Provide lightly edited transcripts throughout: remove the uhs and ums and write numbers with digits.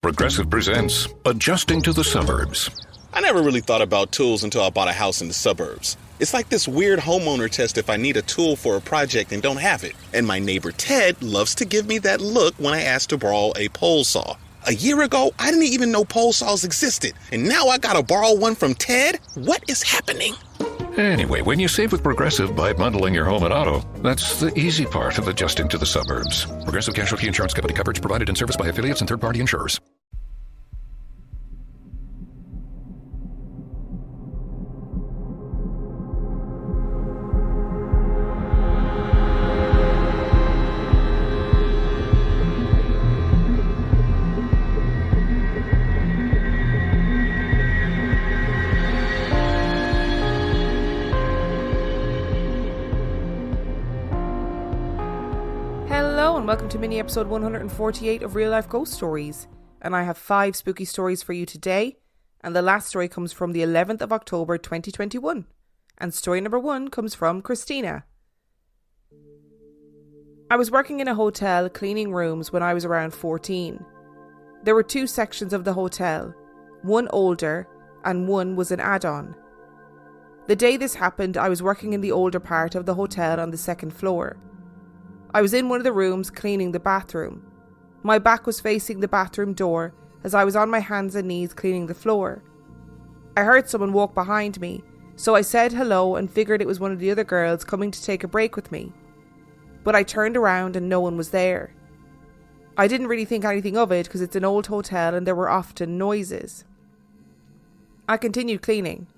Progressive presents Adjusting to the Suburbs. I never really thought about tools until I bought a house in the suburbs. It's like this weird homeowner test if I need a tool for a project and don't have it. And my neighbor Ted loves to give me that look when I ask to borrow a pole saw. A year ago, I didn't even know pole saws existed. And now I gotta borrow one from Ted? What is happening? Anyway, when you save with Progressive by bundling your home and auto, that's the easy part of adjusting to the suburbs. Progressive Casualty Insurance Company coverage provided in service by affiliates and third-party insurers. Welcome to mini episode 148 of Real Life Ghost Stories, and I have 5 spooky stories for you today, and the last story comes from the 11th of October 2021, and story number 1 comes from Christina. I was working in a hotel cleaning rooms when I was around 14. There were 2 sections of the hotel, one older and one was an add-on. The day this happened, I was working in the older part of the hotel on the 2nd floor. I was in one of the rooms cleaning the bathroom. My back was facing the bathroom door as I was on my hands and knees cleaning the floor. I heard someone walk behind me, so I said hello and figured it was one of the other girls coming to take a break with me. But I turned around and no one was there. I didn't really think anything of it because it's an old hotel and there were often noises. I continued cleaning.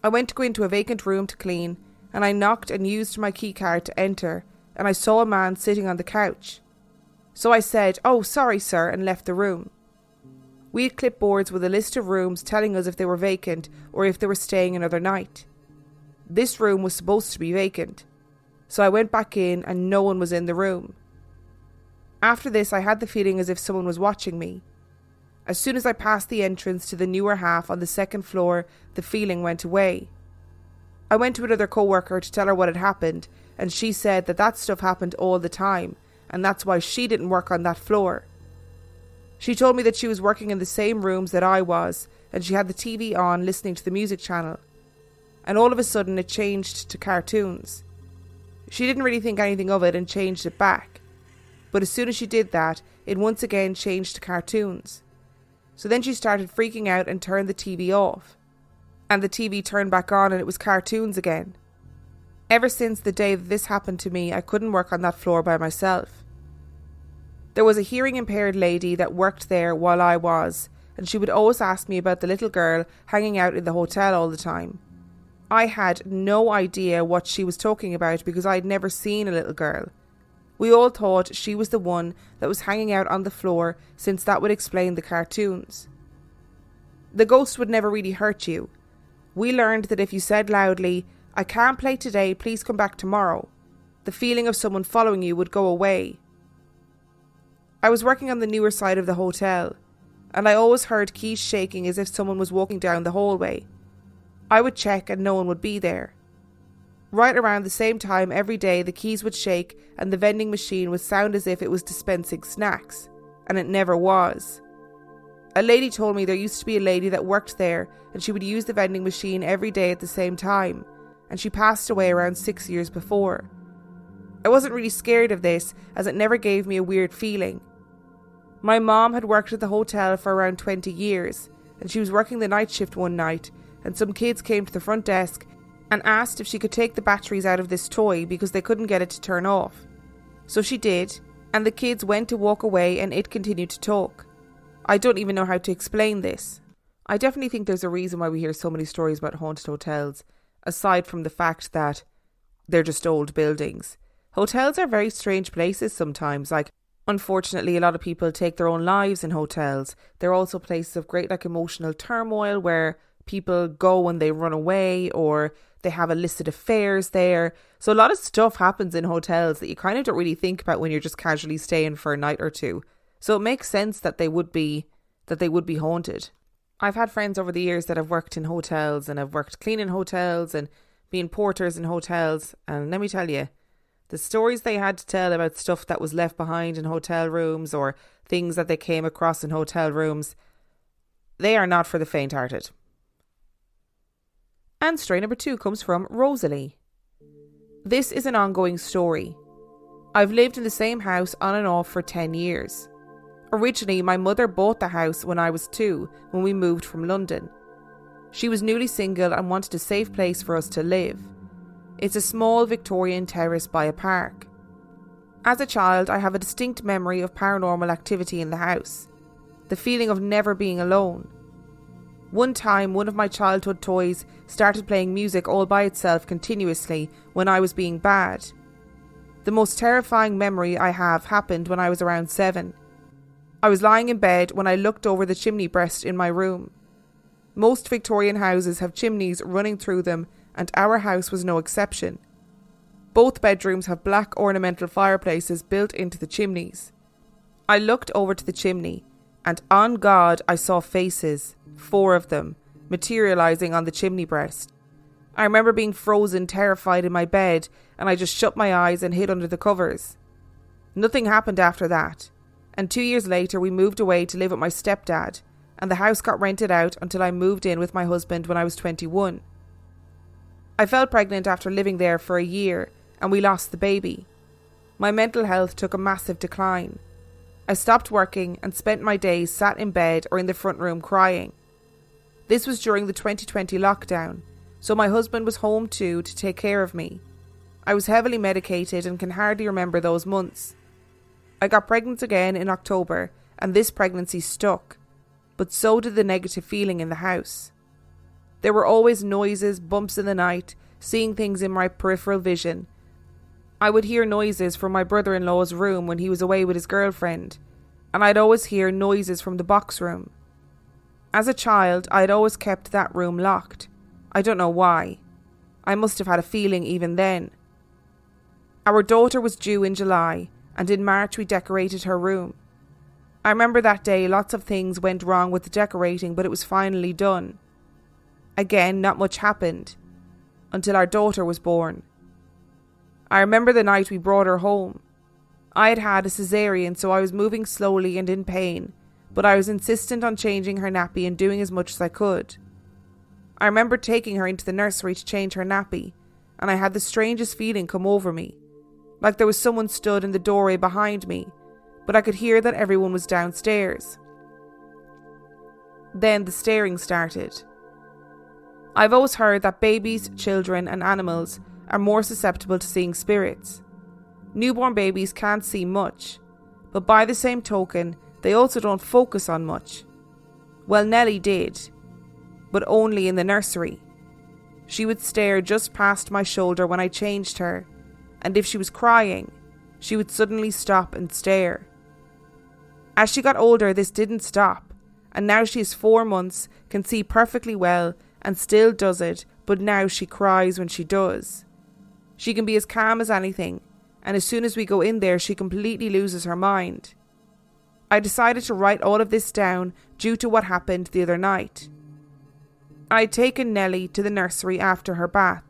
I went to go into a vacant room to clean and I knocked and used my key card to enter, and I saw a man sitting on the couch. So I said, "Oh, sorry sir," and left the room. We had clipboards with a list of rooms telling us if they were vacant or if they were staying another night. This room was supposed to be vacant. So I went back in and no one was in the room. After this, I had the feeling as if someone was watching me. As soon as I passed the entrance to the newer half on the 2nd floor, the feeling went away. I went to another co-worker to tell her what had happened, and she said that stuff happened all the time, and that's why she didn't work on that floor. She told me that she was working in the same rooms that I was, and she had the TV on listening to the music channel. And all of a sudden it changed to cartoons. She didn't really think anything of it and changed it back. But as soon as she did that, it once again changed to cartoons. So then she started freaking out and turned the TV off. And the TV turned back on and it was cartoons again. Ever since the day that this happened to me, I couldn't work on that floor by myself. There was a hearing impaired lady that worked there while I was, and she would always ask me about the little girl hanging out in the hotel all the time. I had no idea what she was talking about because I'd never seen a little girl. We all thought she was the one that was hanging out on the floor since that would explain the cartoons. The ghost would never really hurt you. We learned that if you said loudly, "I can't play today, please come back tomorrow," the feeling of someone following you would go away. I was working on the newer side of the hotel, and I always heard keys shaking as if someone was walking down the hallway. I would check and no one would be there. Right around the same time every day the keys would shake and the vending machine would sound as if it was dispensing snacks, and it never was. A lady told me there used to be a lady that worked there and she would use the vending machine every day at the same time, and she passed away around 6 years before. I wasn't really scared of this as it never gave me a weird feeling. My mom had worked at the hotel for around 20 years and she was working the night shift one night and some kids came to the front desk and asked if she could take the batteries out of this toy because they couldn't get it to turn off. So she did, and the kids went to walk away and it continued to talk. I don't even know how to explain this. I definitely think there's a reason why we hear so many stories about haunted hotels, aside from the fact that they're just old buildings. Hotels are very strange places sometimes. Unfortunately, a lot of people take their own lives in hotels. They're also places of great emotional turmoil where people go and they run away or they have illicit affairs there. So a lot of stuff happens in hotels that you kind of don't really think about when you're just casually staying for a night or two. So it makes sense that they would be haunted. I've had friends over the years that have worked in hotels and have worked cleaning hotels and being porters in hotels, and let me tell you, The stories they had to tell about stuff that was left behind in hotel rooms or things that they came across in hotel rooms, they are not for the faint-hearted. And story number 2 comes from Rosalie. This is an ongoing story. I've lived in the same house on and off for 10 years. Originally, my mother bought the house when I was 2 when we moved from London. She was newly single and wanted a safe place for us to live. It's a small Victorian terrace by a park. As a child, I have a distinct memory of paranormal activity in the house. The feeling of never being alone. One time, one of my childhood toys started playing music all by itself continuously when I was being bad. The most terrifying memory I have happened when I was around 7. I was lying in bed when I looked over the chimney breast in my room. Most Victorian houses have chimneys running through them, and our house was no exception. Both bedrooms have black ornamental fireplaces built into the chimneys. I looked over to the chimney, and on God I saw faces, 4 of them, materialising on the chimney breast. I remember being frozen, terrified in my bed, and I just shut my eyes and hid under the covers. Nothing happened after that, and 2 years later we moved away to live with my stepdad, and the house got rented out until I moved in with my husband when I was 21. I fell pregnant after living there for a year, and we lost the baby. My mental health took a massive decline. I stopped working and spent my days sat in bed or in the front room crying. This was during the 2020 lockdown, so my husband was home too to take care of me. I was heavily medicated and can hardly remember those months. I got pregnant again in October, and this pregnancy stuck, but so did the negative feeling in the house. There were always noises, bumps in the night, seeing things in my peripheral vision. I would hear noises from my brother-in-law's room when he was away with his girlfriend, and I'd always hear noises from the box room. As a child, I'd always kept that room locked. I don't know why. I must have had a feeling even then. Our daughter was due in July, and in March we decorated her room. I remember that day lots of things went wrong with the decorating, but it was finally done. Again, not much happened, until our daughter was born. I remember the night we brought her home. I had had a cesarean, so I was moving slowly and in pain, but I was insistent on changing her nappy and doing as much as I could. I remember taking her into the nursery to change her nappy, and I had the strangest feeling come over me, like there was someone stood in the doorway behind me, but I could hear that everyone was downstairs. Then the staring started. I've always heard that babies, children and animals are more susceptible to seeing spirits. Newborn babies can't see much, but by the same token, they also don't focus on much. Well, Nellie did, but only in the nursery. She would stare just past my shoulder when I changed her, and if she was crying, she would suddenly stop and stare. As she got older, this didn't stop, and now she is 4 months, can see perfectly well, and still does it, but now she cries when she does. She can be as calm as anything, and as soon as we go in there, she completely loses her mind. I decided to write all of this down due to what happened the other night. I had taken Nellie to the nursery after her bath.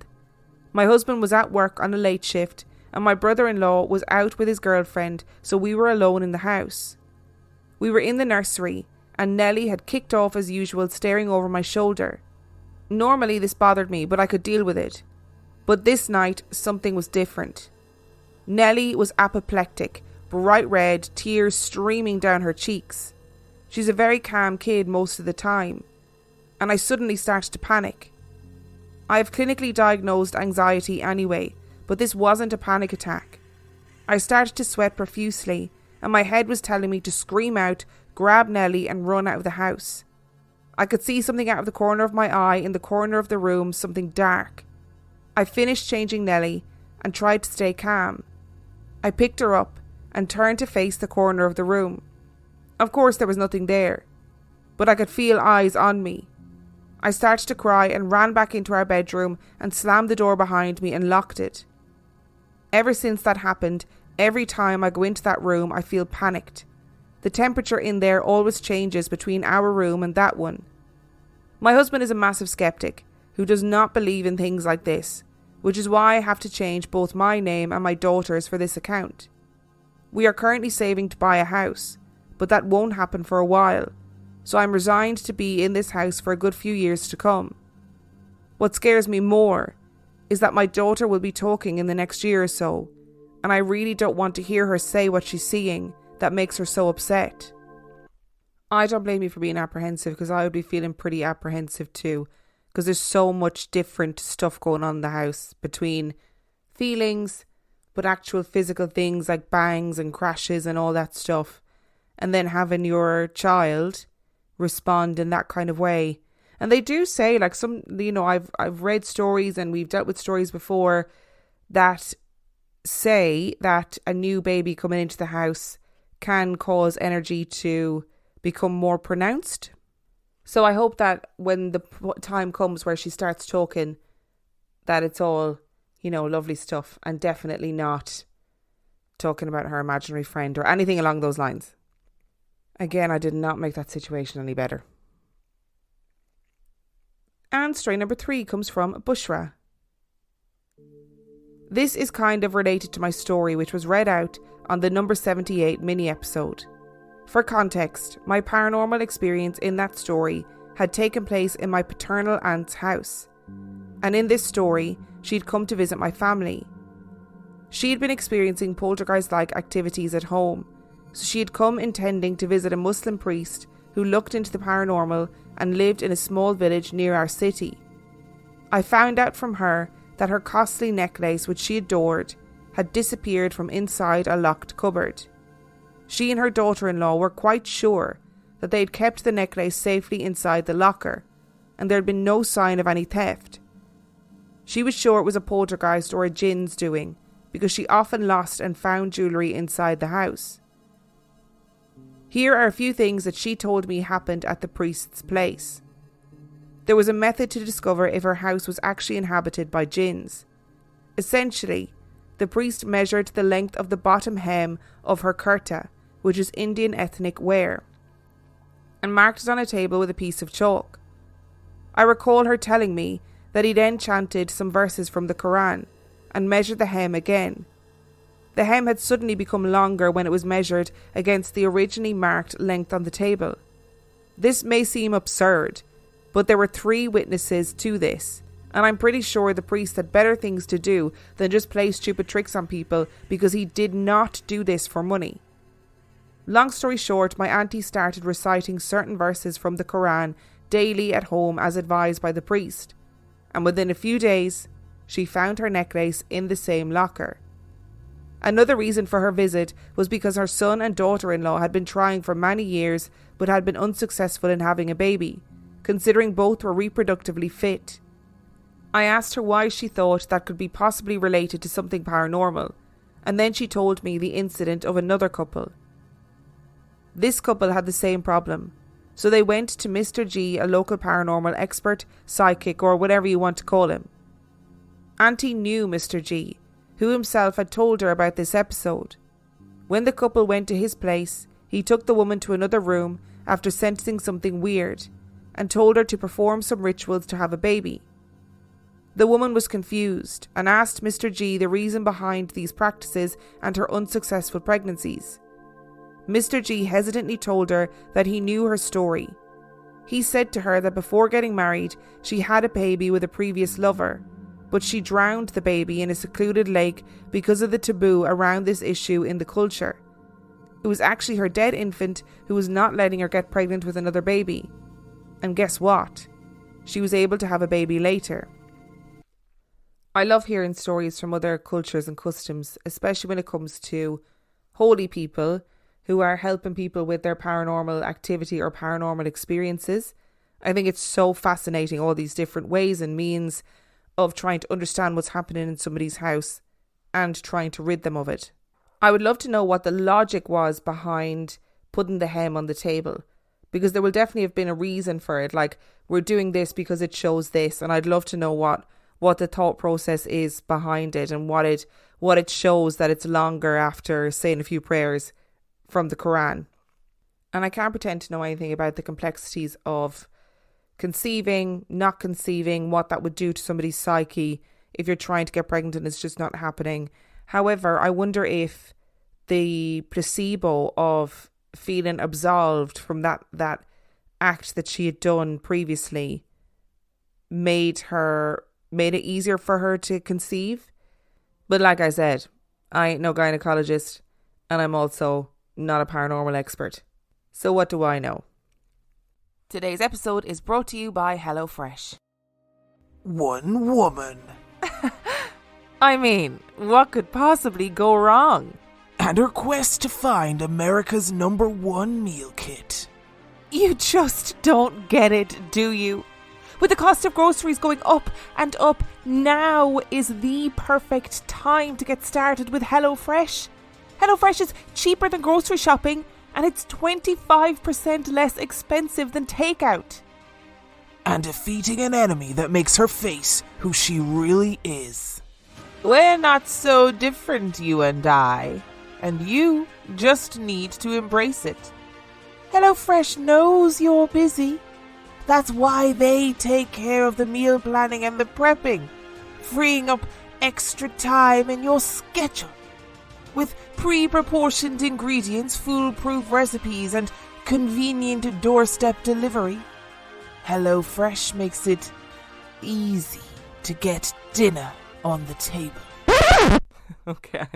My husband was at work on a late shift, and my brother-in-law was out with his girlfriend, so we were alone in the house. We were in the nursery, and Nellie had kicked off as usual, staring over my shoulder. Normally this bothered me, but I could deal with it. But this night, something was different. Nellie was apoplectic, bright red, tears streaming down her cheeks. She's a very calm kid most of the time, and I suddenly started to panic. I have clinically diagnosed anxiety anyway, but this wasn't a panic attack. I started to sweat profusely, and my head was telling me to scream out, grab Nellie and run out of the house. I could see something out of the corner of my eye in the corner of the room, something dark. I finished changing Nellie and tried to stay calm. I picked her up and turned to face the corner of the room. Of course there was nothing there, but I could feel eyes on me. I started to cry and ran back into our bedroom and slammed the door behind me and locked it. Ever since that happened, every time I go into that room I feel panicked. The temperature in there always changes between our room and that one. My husband is a massive skeptic who does not believe in things like this, which is why I have to change both my name and my daughter's for this account. We are currently saving to buy a house, but that won't happen for a while, so I'm resigned to be in this house for a good few years to come. What scares me more is that my daughter will be talking in the next year or so, and I really don't want to hear her say what she's seeing that makes her so upset. I don't blame you for being apprehensive, because I would be feeling pretty apprehensive too, because there's so much different stuff going on in the house, between feelings but actual physical things like bangs and crashes and all that stuff, and then having your child respond in that kind of way. And they do say, like, some, you know, I've read stories and we've dealt with stories before that say that a new baby coming into the house can cause energy to become more pronounced. So I hope that when the time comes where she starts talking, that it's all, you know, lovely stuff, and definitely not talking about her imaginary friend or anything along those lines. Again, I did not make that situation any better. And story number 3 comes from Bushra. This is kind of related to my story, which was read out on the number 78 mini episode. For context, my paranormal experience in that story had taken place in my paternal aunt's house. And in this story, she'd come to visit my family. She had been experiencing poltergeist-like activities at home, so she had come intending to visit a Muslim priest who looked into the paranormal and lived in a small village near our city. I found out from her that her costly necklace, which she adored, had disappeared from inside a locked cupboard. She and her daughter-in-law were quite sure that they had kept the necklace safely inside the locker, and there had been no sign of any theft. She was sure it was a poltergeist or a jinn's doing, because she often lost and found jewellery inside the house. Here are a few things that she told me happened at the priest's place. There was a method to discover if her house was actually inhabited by jinns. Essentially, the priest measured the length of the bottom hem of her kurta, which is Indian ethnic wear, and marked it on a table with a piece of chalk. I recall her telling me that he then chanted some verses from the Quran and measured the hem again. The hem had suddenly become longer when it was measured against the originally marked length on the table. This may seem absurd, but there were 3 witnesses to this, and I'm pretty sure the priest had better things to do than just play stupid tricks on people, because he did not do this for money. Long story short, my auntie started reciting certain verses from the Quran daily at home as advised by the priest, and within a few days, she found her necklace in the same locker. Another reason for her visit was because her son and daughter-in-law had been trying for many years but had been unsuccessful in having a baby, considering both were reproductively fit. I asked her why she thought that could be possibly related to something paranormal, and then she told me the incident of another couple. This couple had the same problem, so they went to Mr. G, a local paranormal expert, psychic, or whatever you want to call him. Auntie knew Mr. G, who himself had told her about this episode. When the couple went to his place, he took the woman to another room after sensing something weird, and told her to perform some rituals to have a baby. The woman was confused and asked Mr. G the reason behind these practices and her unsuccessful pregnancies. Mr. G hesitantly told her that he knew her story. He said to her that before getting married, she had a baby with a previous lover, but she drowned the baby in a secluded lake because of the taboo around this issue in the culture. It was actually her dead infant who was not letting her get pregnant with another baby. And guess what? She was able to have a baby later. I love hearing stories from other cultures and customs, especially when it comes to holy people who are helping people with their paranormal activity or paranormal experiences. I think it's so fascinating, all these different ways and means of trying to understand what's happening in somebody's house and trying to rid them of it. I would love to know what the logic was behind putting the hem on the table, because there will definitely have been a reason for it. Like, we're doing this because it shows this, and I'd love to know what the thought process is behind it, and what it shows that it's longer after saying a few prayers from the Quran. And I can't pretend to know anything about the complexities of conceiving, not conceiving, what that would do to somebody's psyche if you're trying to get pregnant and it's just not happening. However, I wonder if the placebo of feeling absolved from that act that she had done previously made it easier for her to conceive. But like I said, I ain't no gynecologist, and I'm also not a paranormal expert. So what do I know? Today's episode is brought to you by HelloFresh. One woman. I mean, what could possibly go wrong? And her quest to find America's #1 meal kit. You just don't get it, do you? With the cost of groceries going up and up, now is the perfect time to get started with HelloFresh. HelloFresh is cheaper than grocery shopping, and it's 25% less expensive than takeout. And defeating an enemy that makes her face who she really is. We're not so different, you and I. And you just need to embrace it. HelloFresh knows you're busy. That's why they take care of the meal planning and the prepping, freeing up extra time in your schedule. With pre-proportioned ingredients, foolproof recipes, and convenient doorstep delivery, HelloFresh makes it easy to get dinner on the table. Okay,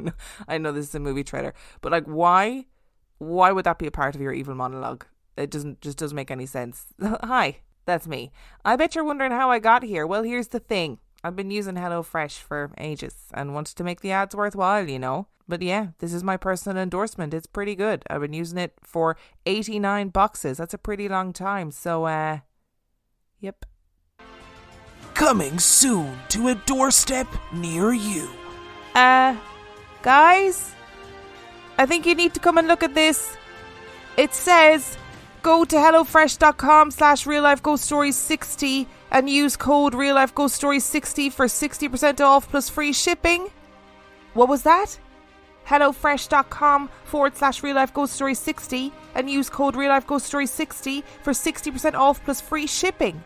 I know this is a movie trailer, but like, why would that be a part of your evil monologue? It doesn't make any sense. Hi, that's me. I bet you're wondering how I got here. Well, here's the thing. I've been using HelloFresh for ages and wanted to make the ads worthwhile, you know. But yeah, this is my personal endorsement. It's pretty good. I've been using it for 89 boxes. That's a pretty long time. So, yep. Coming soon to a doorstep near you. Guys, I think you need to come and look at this. It says, go to hellofresh.com/reallifeghoststories60 and use code reallifeghoststories60 for 60% off plus free shipping. What was that? hellofresh.com/reallifeghoststories60 and use code reallifeghoststories60 for 60% off plus free shipping.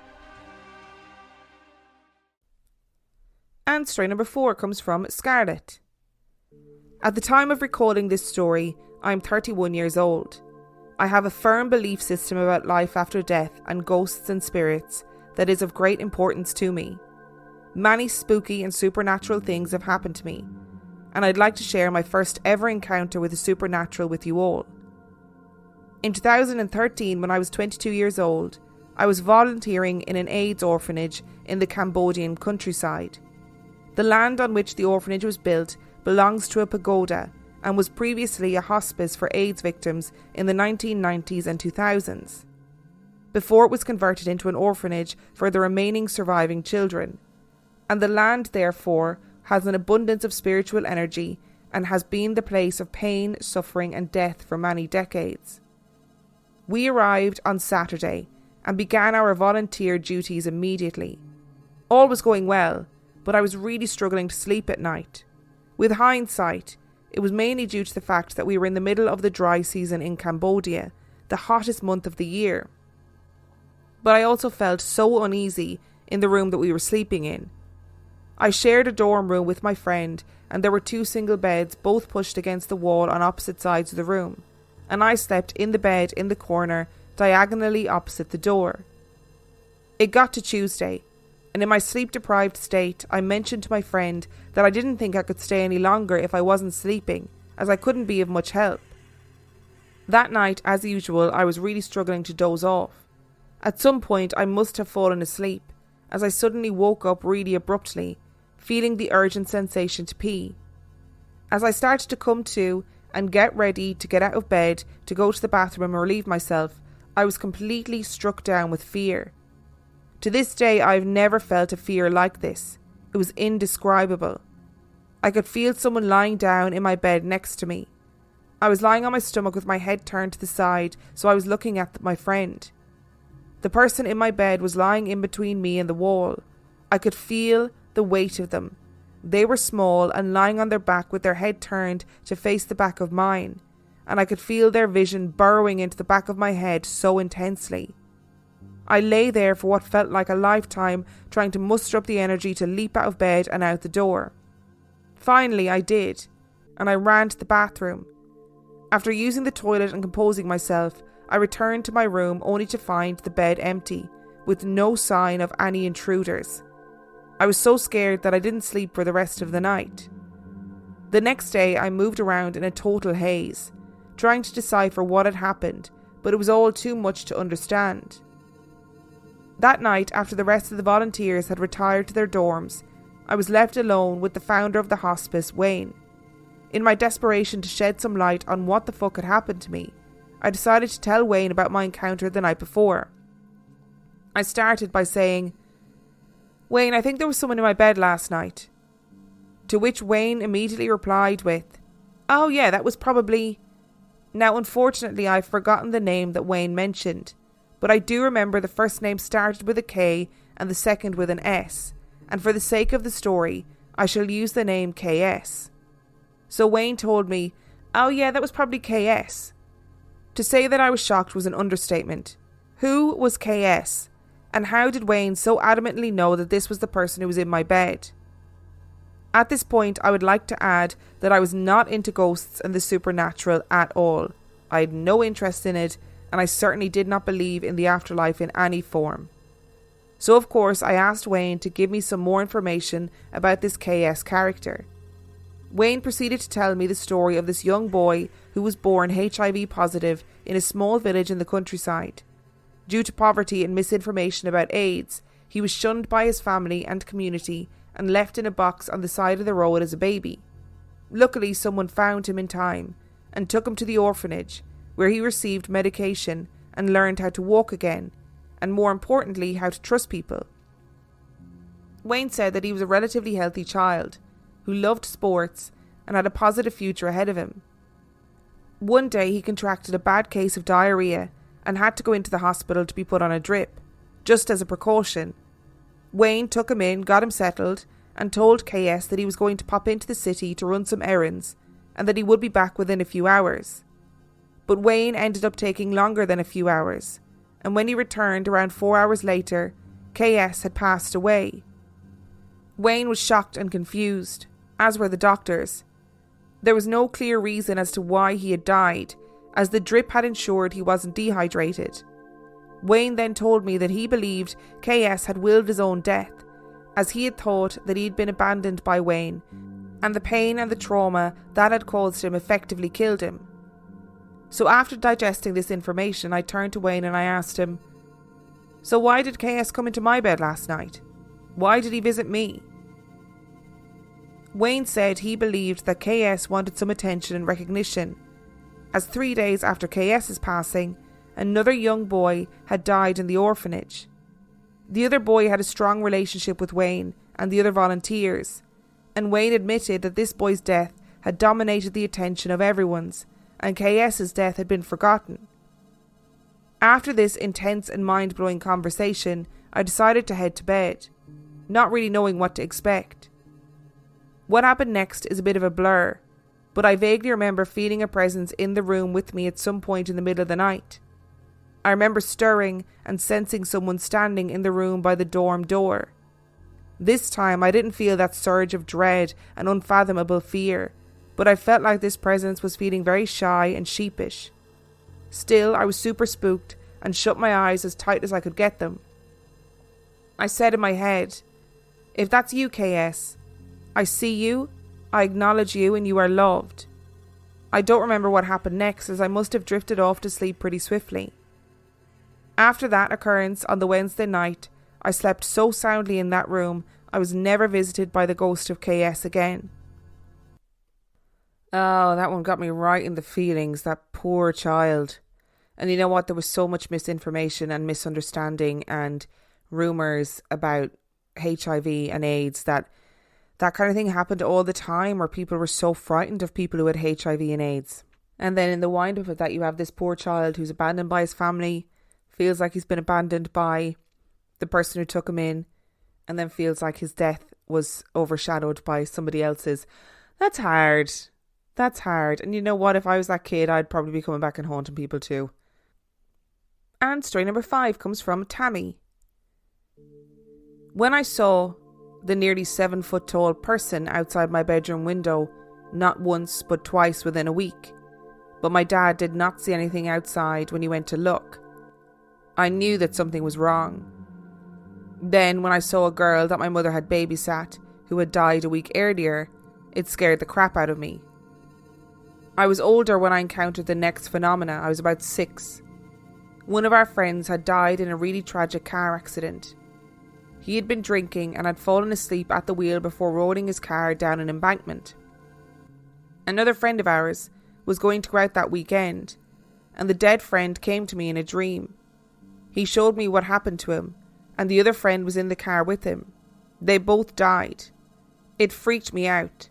And story number 4 comes from Scarlett. At the time of recording this story, I'm 31 years old. I have a firm belief system about life after death and ghosts and spirits that is of great importance to me. Many spooky and supernatural things have happened to me, and I'd like to share my first ever encounter with the supernatural with you all. In 2013, when I was 22 years old, I was volunteering in an AIDS orphanage in the Cambodian countryside. The land on which the orphanage was built belongs to a pagoda and was previously a hospice for AIDS victims in the 1990s and 2000s, before it was converted into an orphanage for the remaining surviving children. And the land, therefore, has an abundance of spiritual energy and has been the place of pain, suffering and death for many decades. We arrived on Saturday and began our volunteer duties immediately. All was going well, but I was really struggling to sleep at night. With hindsight, it was mainly due to the fact that we were in the middle of the dry season in Cambodia, the hottest month of the year. But I also felt so uneasy in the room that we were sleeping in. I shared a dorm room with my friend, and there were 2 single beds, both pushed against the wall on opposite sides of the room, and I slept in the bed in the corner, diagonally opposite the door. It got to Tuesday, and in my sleep-deprived state, I mentioned to my friend that I didn't think I could stay any longer if I wasn't sleeping, as I couldn't be of much help. That night, as usual, I was really struggling to doze off. At some point, I must have fallen asleep, as I suddenly woke up really abruptly, feeling the urgent sensation to pee. As I started to come to and get ready to get out of bed to go to the bathroom and relieve myself, I was completely struck down with fear. To this day, I've never felt a fear like this. It was indescribable. I could feel someone lying down in my bed next to me. I was lying on my stomach with my head turned to the side, so I was looking at my friend. The person in my bed was lying in between me and the wall. I could feel the weight of them. They were small and lying on their back with their head turned to face the back of mine, and I could feel their vision burrowing into the back of my head so intensely. I lay there for what felt like a lifetime, trying to muster up the energy to leap out of bed and out the door. Finally, I did, and I ran to the bathroom. After using the toilet and composing myself, I returned to my room only to find the bed empty, with no sign of any intruders. I was so scared that I didn't sleep for the rest of the night. The next day, I moved around in a total haze, trying to decipher what had happened, but it was all too much to understand. That night, after the rest of the volunteers had retired to their dorms, I was left alone with the founder of the hospice, Wayne. In my desperation to shed some light on what the fuck had happened to me, I decided to tell Wayne about my encounter the night before. I started by saying, "Wayne, I think there was someone in my bed last night." To which Wayne immediately replied with, "Oh yeah, that was probably..." Now unfortunately I've forgotten the name that Wayne mentioned, but I do remember the first name started with a K and the second with an S, and for the sake of the story, I shall use the name KS. So Wayne told me, "Oh yeah, that was probably KS." To say that I was shocked was an understatement. Who was KS? And how did Wayne so adamantly know that this was the person who was in my bed? At this point, I would like to add that I was not into ghosts and the supernatural at all. I had no interest in it, and I certainly did not believe in the afterlife in any form. So of course, I asked Wayne to give me some more information about this KS character. Wayne proceeded to tell me the story of this young boy who was born HIV positive in a small village in the countryside. Due to poverty and misinformation about AIDS, he was shunned by his family and community and left in a box on the side of the road as a baby. Luckily, someone found him in time and took him to the orphanage, where he received medication and learned how to walk again, and more importantly, how to trust people. Wayne said that he was a relatively healthy child who loved sports and had a positive future ahead of him. One day he contracted a bad case of diarrhea and had to go into the hospital to be put on a drip, just as a precaution. Wayne took him in, got him settled, and told KS that he was going to pop into the city to run some errands and that he would be back within a few hours. But Wayne ended up taking longer than a few hours, and when he returned around 4 hours later, KS had passed away. Wayne was shocked and confused, as were the doctors. There was no clear reason as to why he had died, as the drip had ensured he wasn't dehydrated. Wayne then told me that he believed KS had willed his own death, as he had thought that he had been abandoned by Wayne, and the pain and the trauma that had caused him effectively killed him. So after digesting this information, I turned to Wayne and I asked him, "So why did KS come into my bed last night? Why did he visit me?" Wayne said he believed that KS wanted some attention and recognition, as 3 days after KS's passing, another young boy had died in the orphanage. The other boy had a strong relationship with Wayne and the other volunteers, and Wayne admitted that this boy's death had dominated the attention of everyone's, and KS's death had been forgotten. After this intense and mind-blowing conversation, I decided to head to bed, not really knowing what to expect. What happened next is a bit of a blur, but I vaguely remember feeling a presence in the room with me at some point in the middle of the night. I remember stirring and sensing someone standing in the room by the dorm door. This time I didn't feel that surge of dread and unfathomable fear, but I felt like this presence was feeling very shy and sheepish. Still, I was super spooked and shut my eyes as tight as I could get them. I said in my head, "If that's you, KS, I see you, I acknowledge you, and you are loved." I don't remember what happened next, as I must have drifted off to sleep pretty swiftly. After that occurrence on the Wednesday night, I slept so soundly in that room, I was never visited by the ghost of KS again. Oh, that one got me right in the feelings, that poor child. And you know what, there was so much misinformation and misunderstanding and rumours about HIV and AIDS that kind of thing happened all the time, where people were so frightened of people who had HIV and AIDS. And then in the wind-up of that, you have this poor child who's abandoned by his family, feels like he's been abandoned by the person who took him in, and then feels like his death was overshadowed by somebody else's. That's hard. That's hard. And you know what? If I was that kid, I'd probably be coming back and haunting people too. And story number 5 comes from Tammy. When I saw the nearly 7-foot tall person outside my bedroom window, not once but twice within a week, but my dad did not see anything outside when he went to look, I knew that something was wrong. Then when I saw a girl that my mother had babysat who had died a week earlier, it scared the crap out of me. I was older when I encountered the next phenomena. I was about 6. One of our friends had died in a really tragic car accident. He had been drinking and had fallen asleep at the wheel before rolling his car down an embankment. Another friend of ours was going to go out that weekend, and the dead friend came to me in a dream. He showed me what happened to him, and the other friend was in the car with him. They both died. It freaked me out.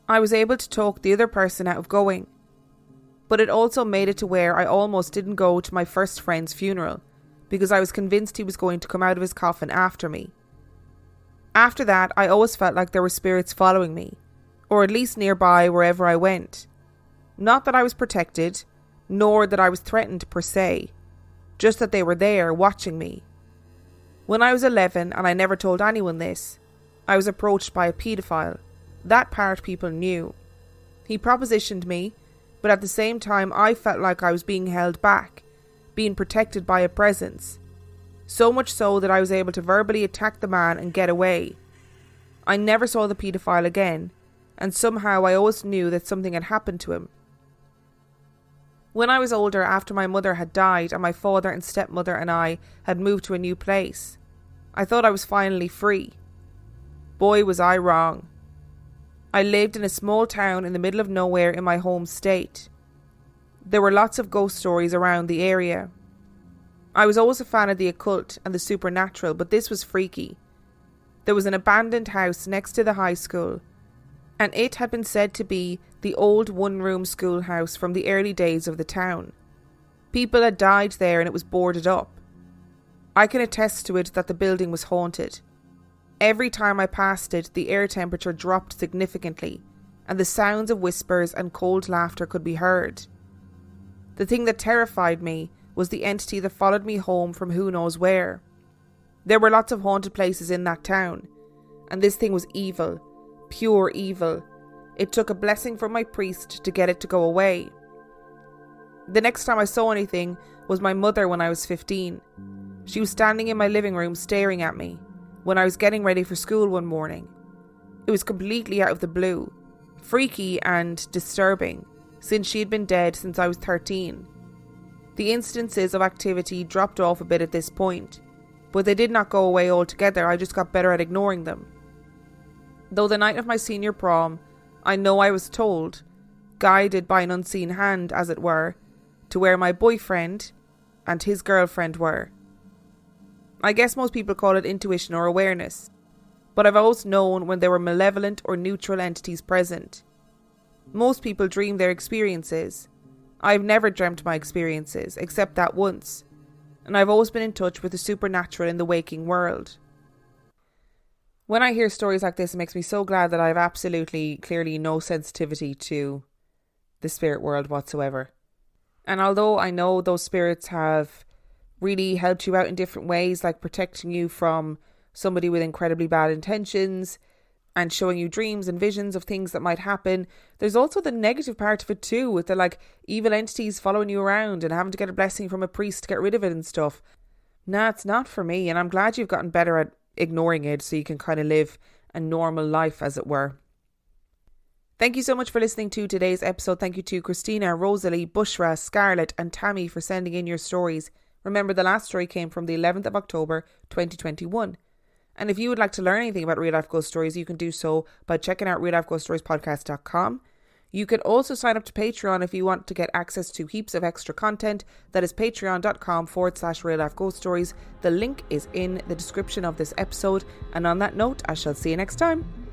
I was able to talk the other person out of going, but it also made it to where I almost didn't go to my first friend's funeral because I was convinced he was going to come out of his coffin after me. After that, I always felt like there were spirits following me, or at least nearby wherever I went. Not that I was protected, nor that I was threatened per se, just that they were there watching me. When I was 11, and I never told anyone this, I was approached by a paedophile. That part people knew. He propositioned me, but at the same time I felt like I was being held back, being protected by a presence. So much so that I was able to verbally attack the man and get away. I never saw the paedophile again, and somehow I always knew that something had happened to him. When I was older, after my mother had died and my father and stepmother and I had moved to a new place, I thought I was finally free. Boy, was I wrong. I lived in a small town in the middle of nowhere in my home state. There were lots of ghost stories around the area. I was always a fan of the occult and the supernatural, but this was freaky. There was an abandoned house next to the high school, and it had been said to be the old one-room schoolhouse from the early days of the town. People had died there and it was boarded up. I can attest to it that the building was haunted. Every time I passed it, the air temperature dropped significantly, and the sounds of whispers and cold laughter could be heard. The thing that terrified me was the entity that followed me home from who knows where. There were lots of haunted places in that town, and this thing was evil, pure evil. It took a blessing from my priest to get it to go away. The next time I saw anything was my mother when I was 15. She was standing in my living room staring at me when I was getting ready for school one morning. It was completely out of the blue, freaky and disturbing, since she had been dead since I was 13. The instances of activity dropped off a bit at this point, but they did not go away altogether. I just got better at ignoring them. Though the night of my senior prom, I know I was told, guided by an unseen hand as it were, to where my boyfriend and his girlfriend were. I guess most people call it intuition or awareness, but I've always known when there were malevolent or neutral entities present. Most people dream their experiences. I've never dreamt my experiences, except that once, and I've always been in touch with the supernatural in the waking world. When I hear stories like this, it makes me so glad that I have absolutely, clearly no sensitivity to the spirit world whatsoever. And although I know those spirits have really helped you out in different ways, like protecting you from somebody with incredibly bad intentions and showing you dreams and visions of things that might happen, there's also the negative part of it too, with the evil entities following you around and having to get a blessing from a priest to get rid of it and stuff. Nah, it's not for me, and I'm glad you've gotten better at ignoring it so you can kind of live a normal life, as it were. Thank you so much for listening to today's episode. Thank you to Christina, Rosalie, Bushra, Scarlett and Tammy for sending in your stories. Remember, the last story came from the 11th of October 2021. And if you would like to learn anything about Real Life Ghost Stories, you can do so by checking out reallifeghoststoriespodcast.com. You can also sign up to Patreon if you want to get access to heaps of extra content. That is patreon.com/Real Life Ghost Stories. The link is in the description of this episode. And on that note, I shall see you next time.